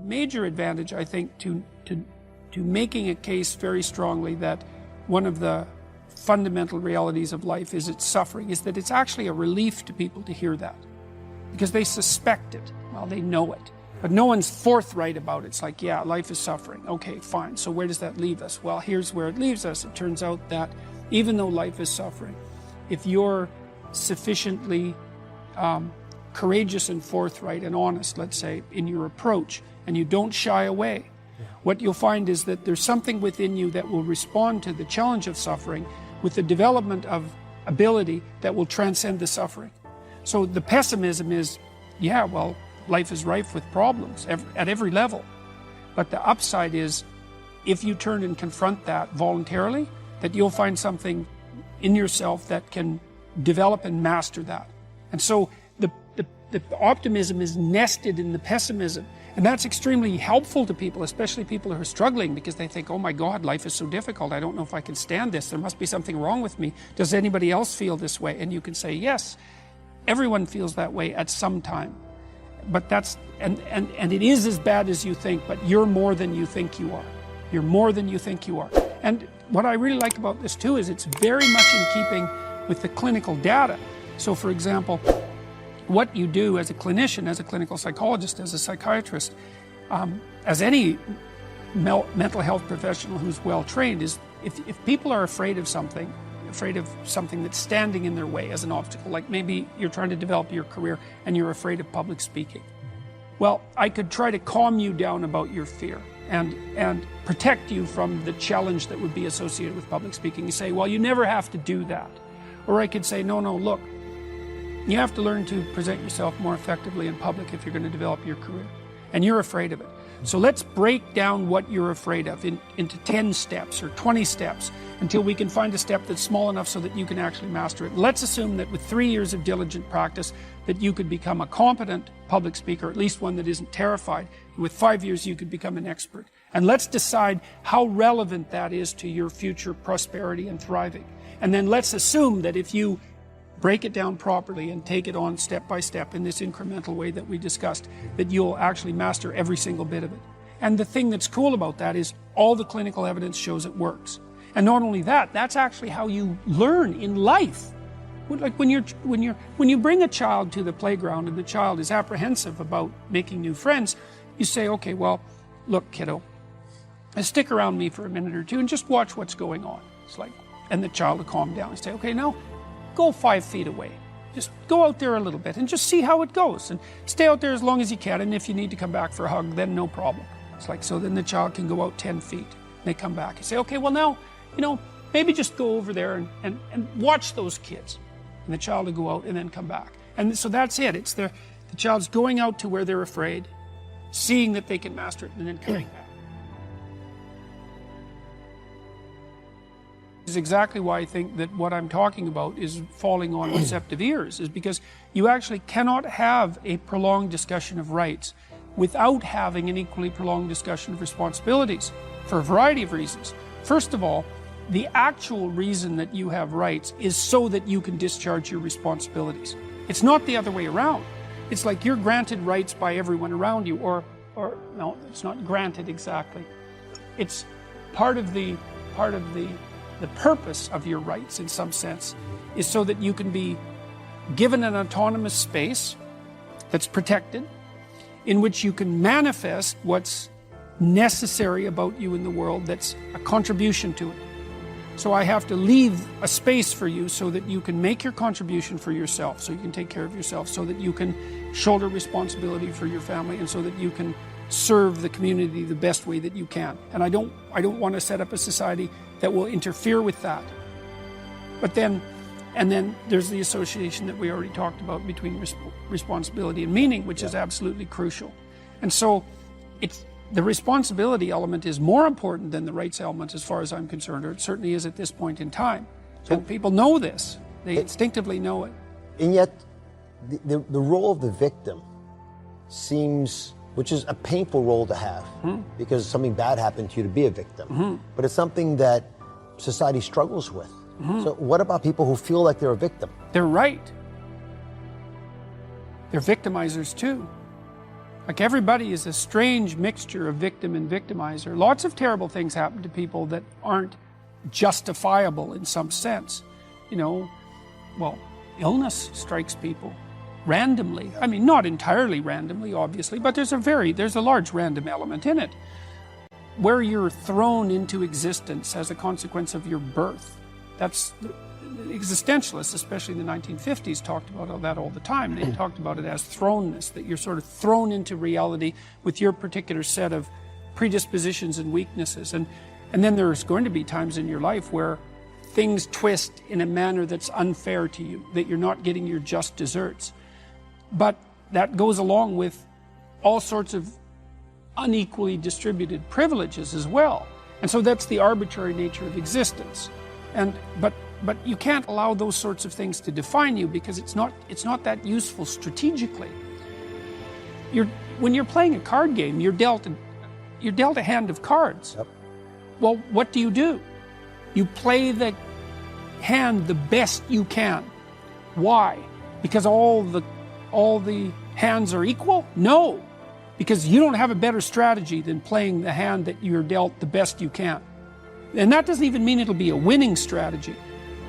major advantage, I think, to making a case very strongly that one of the fundamental realities of life is its suffering, is that it's actually a relief to people to hear that. Because they suspect it. Well, they know it. But no one's forthright about it. It's like, yeah, life is suffering. Okay, fine. So where does that leave us? Well, here's where it leaves us. It turns out that even though life is suffering, if you're sufficiently courageous and forthright and honest, let's say, in your approach, and you don't shy away, what you'll find is that there's something within you that will respond to the challenge of suffering with the development of ability that will transcend the suffering. So the pessimism is, yeah, well, life is rife with problems at every level. But the upside is, if you turn and confront that voluntarily, that you'll find something in yourself that can develop and master that. And so the optimism is nested in the pessimism. And that's extremely helpful to people, especially people who are struggling, because they think, oh my God, life is so difficult. I don't know if I can stand this. There must be something wrong with me. Does anybody else feel this way? And you can say, yes, everyone feels that way at some time. But that's, and it is as bad as you think, but you're more than you think you are. You're more than you think you are. And what I really like about this too is it's very much in keeping with the clinical data. So for example, what you do as a clinician, as a clinical psychologist, as a psychiatrist, as any mental health professional who's well trained, is if people are afraid of something that's standing in their way as an obstacle, like maybe you're trying to develop your career and you're afraid of public speaking. Well, I could try to calm you down about your fear and protect you from the challenge that would be associated with public speaking. You say, well, you never have to do that. Or I could say, no, look, you have to learn to present yourself more effectively in public if you're going to develop your career. And you're afraid of it. So let's break down what you're afraid of into 10 steps or 20 steps until we can find a step that's small enough so that you can actually master it. Let's assume that with 3 years of diligent practice that you could become a competent public speaker, at least one that isn't terrified. With 5 years you could become an expert. And let's decide how relevant that is to your future prosperity and thriving. And then let's assume that if you break it down properly and take it on step by step in this incremental way that we discussed, that you'll actually master every single bit of it. And the thing that's cool about that is all the clinical evidence shows it works. And not only that, that's actually how you learn in life. Like when you bring a child to the playground and the child is apprehensive about making new friends, you say, okay, well, look, kiddo, stick around me for a minute or two and just watch what's going on. It's like, and the child will calm down and say, okay, now go 5 feet away. Just go out there a little bit and just see how it goes. And stay out there as long as you can. And if you need to come back for a hug, then no problem. It's like, so then the child can go out 10 feet. And they come back. You say, okay, well now, maybe just go over there and watch those kids. And the child will go out and then come back. And so that's it. It's the child's going out to where they're afraid, seeing that they can master it, and then coming back. Is exactly why I think that what I'm talking about is falling on receptive ears, is because you actually cannot have a prolonged discussion of rights without having an equally prolonged discussion of responsibilities, for a variety of reasons. First of all, the actual reason that you have rights is so that you can discharge your responsibilities. It's not the other way around. It's like you're granted rights by everyone around you, or no, it's not granted exactly. It's part of the purpose of your rights, in some sense, is so that you can be given an autonomous space that's protected, in which you can manifest what's necessary about you in the world that's a contribution to it. So I have to leave a space for you so that you can make your contribution for yourself, so you can take care of yourself, so that you can shoulder responsibility for your family, and so that you can serve the community the best way that you can. And I don't want to set up a society that will interfere with that. But then there's the association that we already talked about between responsibility and meaning, which is absolutely crucial. And so the responsibility element is more important than the rights element as far as I'm concerned, or it certainly is at this point in time. And people know this. They instinctively know it. And yet, the role of the victim seems, which is a painful role to have, because something bad happened to you to be a victim. But it's something that society struggles with. So what about people who feel like they're a victim? They're right. They're victimizers too. Like, everybody is a strange mixture of victim and victimizer. Lots of terrible things happen to people that aren't justifiable in some sense. You know, well, illness strikes people randomly. I mean, not entirely randomly, obviously, but there's a large random element in it. Where you're thrown into existence as a consequence of your birth. That's existentialists, especially in the 1950s, talked about that all the time. They talked about it as thrownness, that you're sort of thrown into reality with your particular set of predispositions and weaknesses. And then there's going to be times in your life where things twist in a manner that's unfair to you, that you're not getting your just desserts. But that goes along with all sorts of unequally distributed privileges as well. And so that's the arbitrary nature of existence. But you can't allow those sorts of things to define you, because it's not that useful strategically. When you're playing a card game, you're dealt a hand of cards. Yep. Well, what do? You play the hand the best you can. Why? Because all the hands are equal? No, because you don't have a better strategy than playing the hand that you're dealt the best you can. And that doesn't even mean it'll be a winning strategy.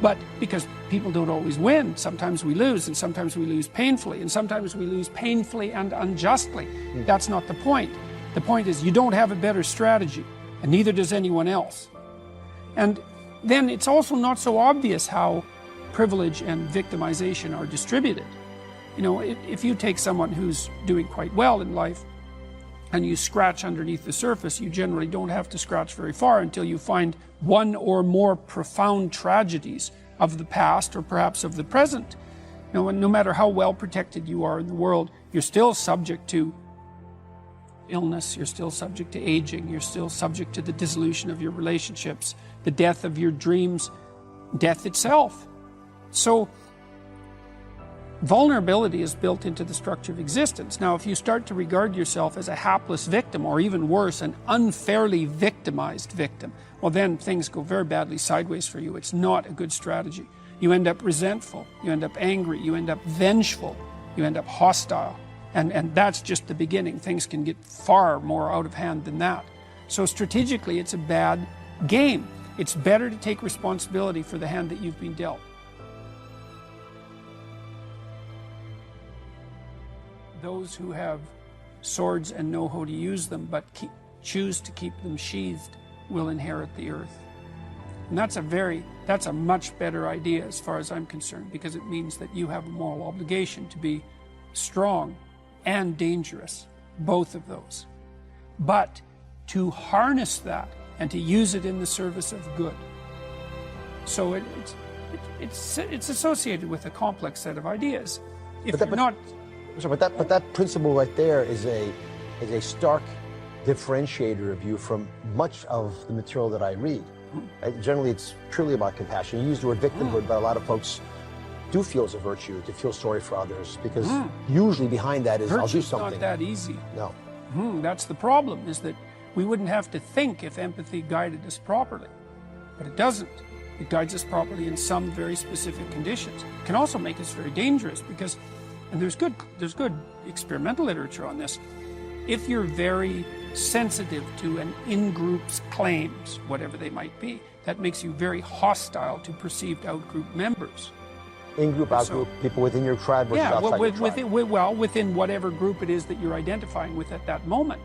But because people don't always win, sometimes we lose, and sometimes we lose painfully, and sometimes we lose painfully and unjustly. That's not the point. The point is, you don't have a better strategy, and neither does anyone else. And then it's also not so obvious how privilege and victimization are distributed. You know, if you take someone who's doing quite well in life and you scratch underneath the surface, you generally don't have to scratch very far until you find one or more profound tragedies of the past, or perhaps of the present. You know, and no matter how well protected you are in the world, you're still subject to illness, you're still subject to aging, you're still subject to the dissolution of your relationships, the death of your dreams, death itself. So vulnerability is built into the structure of existence. Now, if you start to regard yourself as a hapless victim, or even worse, an unfairly victimized victim, well, then things go very badly sideways for you. It's not a good strategy. You end up resentful, you end up angry, you end up vengeful, you end up hostile. And that's just the beginning. Things can get far more out of hand than that. So strategically, it's a bad game. It's better to take responsibility for the hand that you've been dealt. Those who have swords and know how to use them, but choose to keep them sheathed, will inherit the earth. And that's a much better idea as far as I'm concerned, because it means that you have a moral obligation to be strong and dangerous, both of those. But to harness that and to use it in the service of good. So it's associated with a complex set of ideas. But that principle right there is a stark differentiator of you from much of the material that I read. Generally, it's purely about compassion. You use the word victimhood, but a lot of folks do feel it's a virtue to feel sorry for others, because usually behind that is, I'll do something. It's not that easy. No. That's the problem, is that we wouldn't have to think if empathy guided us properly. But it doesn't. It guides us properly in some very specific conditions. It can also make us very dangerous, because, and there's good experimental literature on this, if you're very sensitive to an in-group's claims, whatever they might be, that makes you very hostile to perceived out-group members. In-group, out-group, people within your tribe versus outside your tribe. Within whatever group it is that you're identifying with at that moment.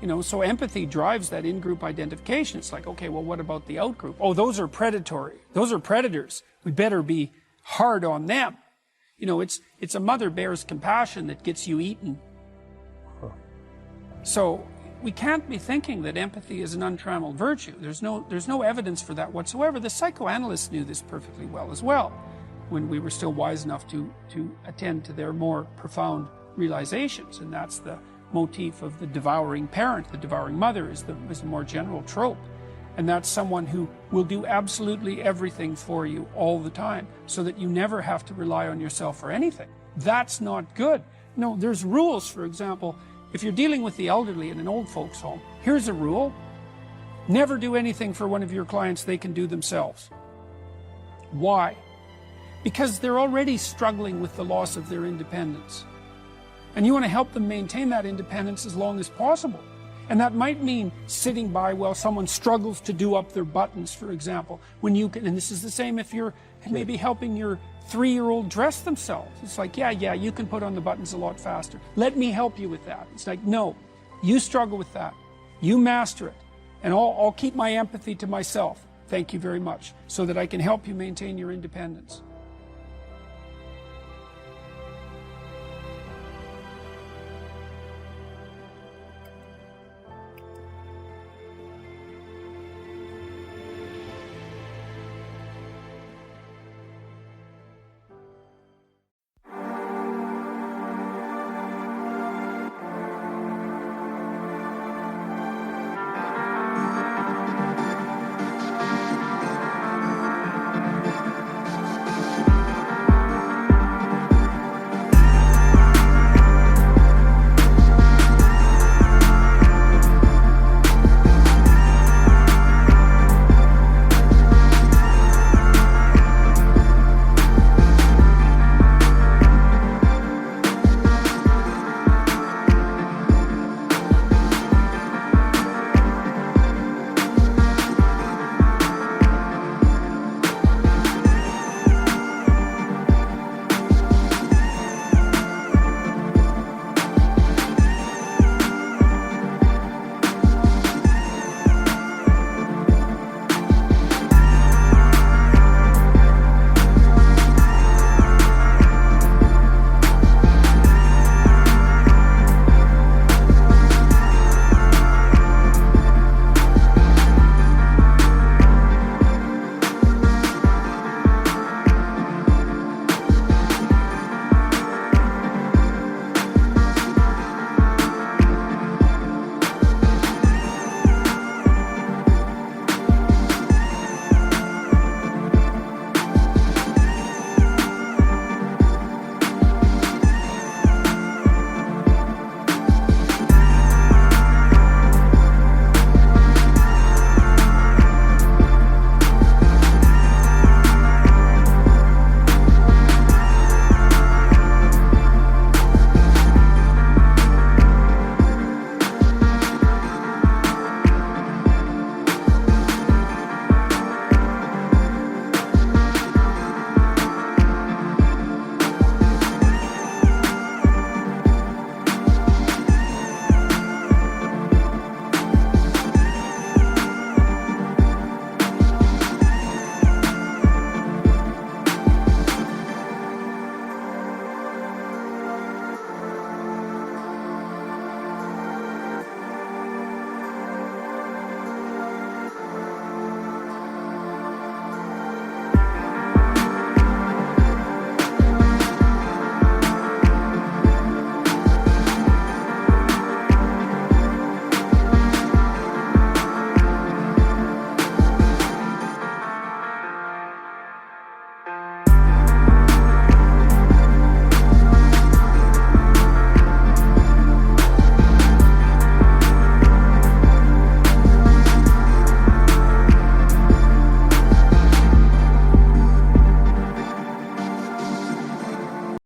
You know, so empathy drives that in-group identification. It's like, okay, well, what about the out-group? Oh, those are predatory. Those are predators. We better be hard on them. You know, it's a mother bear's compassion that gets you eaten. So we can't be thinking that empathy is an untrammeled virtue. There's no evidence for that whatsoever. The psychoanalysts knew this perfectly well as well, when we were still wise enough to attend to their more profound realizations. And that's the motif of the devouring parent. The devouring mother is the more general trope. And that's someone who will do absolutely everything for you all the time, so that you never have to rely on yourself for anything. That's not good. No, there's rules. For example, if you're dealing with the elderly in an old folks home, here's a rule: never do anything for one of your clients they can do themselves. Why? Because they're already struggling with the loss of their independence. And you want to help them maintain that independence as long as possible. And that might mean sitting by while someone struggles to do up their buttons, for example. When you can, and this is the same if you're maybe helping your 3-year-old dress themselves. It's like, yeah, you can put on the buttons a lot faster. Let me help you with that. It's like, no, you struggle with that. You master it. And I'll keep my empathy to myself. Thank you very much. So that I can help you maintain your independence.